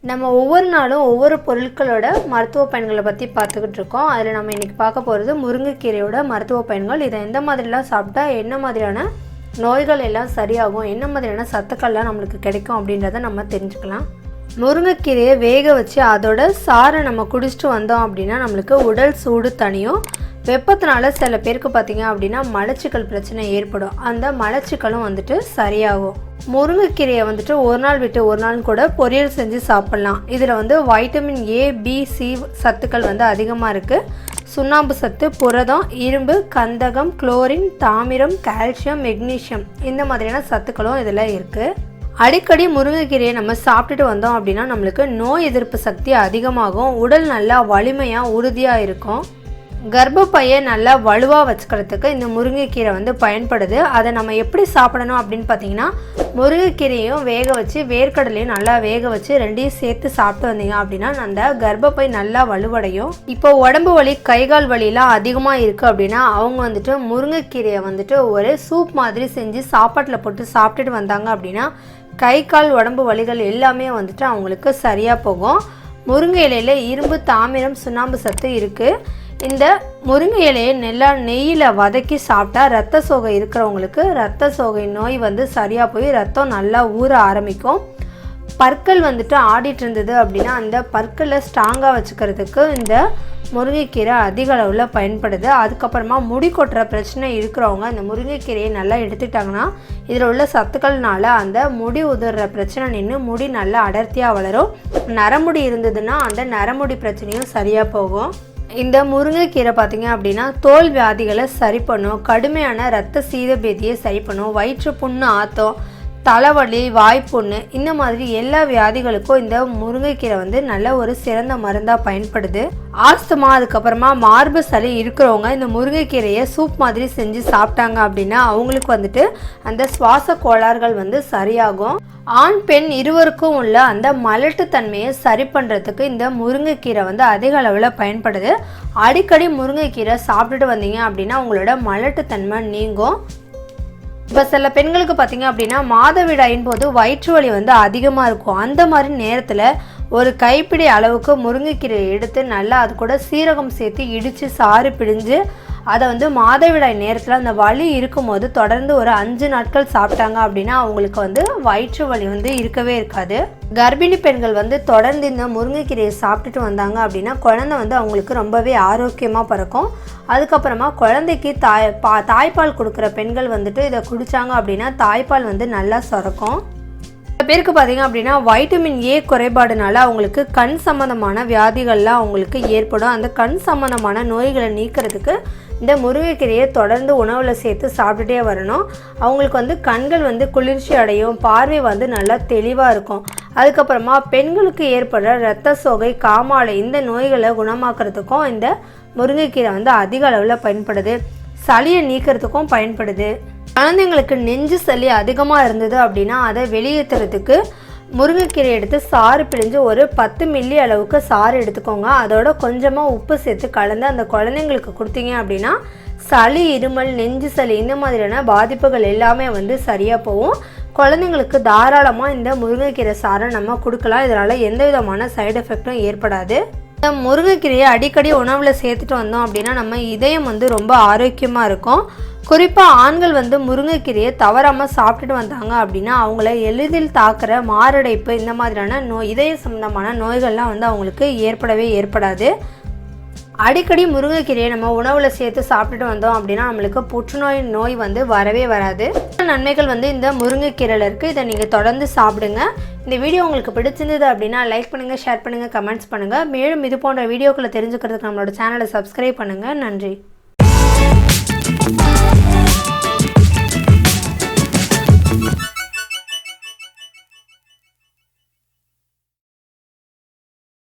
நம்ம ஒவ்வொரு நாளும் ஒவ்வொரு பொருட்களோட மருத்துவ பயன்களை பற்றி பார்த்துக்கிட்டு இருக்கோம். அதில் நம்ம இன்றைக்கி பார்க்க போகிறது முருங்கைக்கீரையோட மருத்துவ பயன்கள். இதை எந்த மாதிரிலாம் சாப்பிட்டா என்ன மாதிரியான நோய்கள் எல்லாம் சரியாகும், என்ன மாதிரியான சத்துக்கள்லாம் நம்மளுக்கு கிடைக்கும் அப்படின்றத நம்ம தெரிஞ்சுக்கலாம். முருங்கைக்கீரையை வேக வச்சு அதோட சாறை நம்ம குடிச்சிட்டு வந்தோம் அப்படின்னா நம்மளுக்கு உடல் சூடு தனியும். வெப்பத்தினால சில பேருக்கு பார்த்திங்க அப்படின்னா மலச்சிக்கல் பிரச்சனை ஏற்படும். அந்த மலச்சிக்கலும் சரியாகும். முருங்கைக்கீரையை ஒரு நாள் விட்டு ஒரு நாள் கூட பொரியல் செஞ்சு சாப்பிட்லாம். இதில் வைட்டமின் ஏ, பி, சி சத்துக்கள் அதிகமாக இருக்குது. சுண்ணாம்பு சத்து, புரதம், இரும்பு, கந்தகம், குளோரின், தாமிரம், கால்சியம், மெக்னீசியம் இந்த மாதிரியான சத்துக்களும் இதில் இருக்குது. அடிக்கடி முருங்கைக்கீரையை நம்ம சாப்பிட்டுட்டு வந்தோம் அப்படின்னா நம்மளுக்கு நோய் எதிர்ப்பு சக்தி அதிகமாகும். உடல் நல்லா வலிமையாக உறுதியாக இருக்கும். கர்ப்பப்பையை நல்லா வலுவாக வச்சுக்கிறதுக்கு இந்த முருங்கைக்கீரை பயன்படுது. அதை நம்ம எப்படி சாப்பிடணும் அப்படின்னு பார்த்தீங்கன்னா, முருங்கைக்கீரையும் வேக வச்சு வேர்க்கடலையும் நல்லா வேக வச்சு ரெண்டையும் சேர்த்து சாப்பிட்டு வந்தீங்க அப்படின்னா அந்த கர்ப்பப்பை நல்லா வலுவடையும். இப்போ உடம்பு வலி, கைகால் வலியெலாம் அதிகமாக இருக்குது அப்படின்னா அவங்க முருங்கைக்கீரையை ஒரு சூப் மாதிரி செஞ்சு சாப்பாட்டில் போட்டு சாப்பிட்டுட்டு வந்தாங்க அப்படின்னா கை கால் உடம்பு வலிகள் எல்லாமே அவங்களுக்கு சரியாக போகும். முருங்கை இலையில் இரும்பு, தாமிரம், சுண்ணாம்பு சத்து இருக்குது. இந்த முருங்கை இலையை நல்லா நெய்யில் வதக்கி சாப்பிட்டா ரத்த சோகை இருக்கிறவங்களுக்கு ரத்த சோகை நோய் சரியாக போய் ரத்தம் நல்லா ஊற ஆரம்பிக்கும். பற்கள் ஆடிட்டு இருந்தது அப்படின்னா அந்த பற்களை ஸ்ட்ராங்காக வச்சுக்கிறதுக்கு இந்த முருங்கைக்கீரை அதிக அளவில் பயன்படுது. அதுக்கப்புறமா முடி கொட்டுற பிரச்சனை இருக்கிறவங்க இந்த முருங்கைக்கீரையை நல்லா எடுத்துட்டாங்கன்னா இதில் உள்ள சத்துக்கள்னால அந்த முடி உதிர்ற பிரச்சனை நின்று முடி நல்லா அடர்த்தியாக வளரும். நரமுடி இருந்ததுன்னா அந்த நரமுடி பிரச்சனையும் சரியாக போகும். இந்த முருங்கைக்கீரை பார்த்திங்க அப்படின்னா தோல் வியாதிகளை சரி பண்ணும். கடுமையான இரத்த சீதபேதியை சரி பண்ணும். வயிற்று புண்ணு ஆத்தம், தலைவலி, வாய்ப்புண்ணு இந்த மாதிரி எல்லா வியாதிகளுக்கும் இந்த முருங்கைக்கீரை நல்ல ஒரு சிறந்த மருந்தாக பயன்படுது. ஆஸ்துமா, அதுக்கப்புறமா மார்பு சளி இருக்கிறவங்க இந்த முருங்கைக்கீரையை சூப் மாதிரி செஞ்சு சாப்பிட்டாங்க அப்படின்னா அவங்களுக்கு அந்த சுவாச கோளாறுகள் சரியாகும். ஆண் பெண் இருவருக்கும் உள்ள அந்த மலட்டுத்தன்மையை சரி பண்ணுறதுக்கு இந்த முருங்கைக்கீரை அதிக அளவில் பயன்படுது. அடிக்கடி முருங்கைக்கீரை சாப்பிட்டுட்டு வந்தீங்க அப்படின்னா உங்களோட மலட்டுத்தன்மை நீங்கும். இப்போ சில பெண்களுக்கு பார்த்திங்க அப்படின்னா மாதவிடாயின் போது வயிற்று வலி அதிகமாக இருக்கும். அந்த மாதிரி நேரத்தில் ஒரு கைப்பிடி அளவுக்கு முருங்கைக்கீரையை எடுத்து நல்லா அது கூட சீரகம் சேர்த்து இடித்து சாறு பிழிஞ்சு அதை மாதவிடாய் நேரத்தில் அந்த வலி இருக்கும்போது தொடர்ந்து ஒரு 5 நாட்கள் சாப்பிட்டாங்க அப்படின்னா அவங்களுக்கு வயிற்று வலி இருக்கவே இருக்காது. கர்ப்பிணி பெண்கள் தொடர்ந்து இந்த முருங்கைக்கீரையை சாப்பிட்டுட்டு வந்தாங்க அப்படின்னா குழந்தை அவங்களுக்கு ரொம்பவே ஆரோக்கியமாக பிறக்கும். அதுக்கப்புறமா குழந்தைக்கு தாய்ப்பால் கொடுக்குற பெண்கள் இதை குடித்தாங்க அப்படின்னா தாய்ப்பால் நல்லா சுரக்கும். சில பேருக்கு பார்த்திங்க அப்படின்னா வைட்டமின் ஏ குறைபாடுனால அவங்களுக்கு கண் சம்மந்தமான வியாதிகள்லாம் அவங்களுக்கு ஏற்படும். அந்த கண் சம்மந்தமான நோய்களை நீக்கிறதுக்கு இந்த முருங்கைக்கீரையை தொடர்ந்து உணவில் சேர்த்து சாப்பிட்டுட்டே வரணும். அவங்களுக்கு கண்கள் குளிர்ச்சி அடையும், பார்வை நல்லா தெளிவாக இருக்கும். அதுக்கப்புறமா பெண்களுக்கு ஏற்படுற இரத்த சோகை, காமாலை இந்த நோய்களை குணமாக்குறதுக்கும் இந்த முருங்கைக்கீரை அதிக அளவில் பயன்படுது. சளியை நீக்கிறதுக்கும் பயன்படுது. குழந்தைங்களுக்கு நெஞ்சு சளி அதிகமாக இருந்தது அப்படின்னா அதை வெளியேற்றுறதுக்கு முருங்கைக்கீரை எடுத்து சாறு பிழிஞ்சு ஒரு 10 மில்லி அளவுக்கு சாறு எடுத்துக்கோங்க. அதோட கொஞ்சமாக உப்பு சேர்த்து கலந்து அந்த குழந்தைங்களுக்கு கொடுத்தீங்க அப்படின்னா சளி, இருமல், நெஞ்சு சளி இந்த மாதிரியான பாதிப்புகள் எல்லாமே சரியாக போகும். குழந்தைங்களுக்கு தாராளமாக இந்த முருங்கைக்கீரை சாறை நம்ம கொடுக்கலாம். இதனால் எந்த விதமான சைடு எஃபெக்டும் ஏற்படாது. இந்த முருங்கைக்கீரையை அடிக்கடி உணவில் சேர்த்துட்டு வந்தோம் அப்படின்னா நம்ம இதயம் ரொம்ப ஆரோக்கியமாக இருக்கும். குறிப்பாக ஆண்கள் முருங்கைக்கீரையை தவறாமல் சாப்பிட்டுட்டு வந்தாங்க அப்படின்னா அவங்கள எளிதில் தாக்குற மாரடைப்பு இந்த மாதிரியான இதய சம்பந்தமான நோய்கள்லாம் அவங்களுக்கு ஏற்படவே ஏற்படாது. அடிக்கடி முருங்கைக்கீரையை நம்ம உணவில் சேர்த்து சாப்பிட்டுட்டு வந்தோம் அப்படின்னா நம்மளுக்கு புற்றுநோய் நோய் வரவே வராது. நன்மைகள் இந்த முருங்கைக்கீரையில் இருக்குது. இதை நீங்கள் தொடர்ந்து சாப்பிடுங்க. இந்த வீடியோ உங்களுக்கு பிடிச்சிருந்தது அப்படின்னா லைக் பண்ணுங்கள், ஷேர் பண்ணுங்கள், கமெண்ட்ஸ் பண்ணுங்கள். மேலும் இது போன்ற வீடியோக்களை தெரிஞ்சுக்கிறதுக்கு நம்மளோட சேனலை சப்ஸ்கிரைப் பண்ணுங்கள். நன்றி.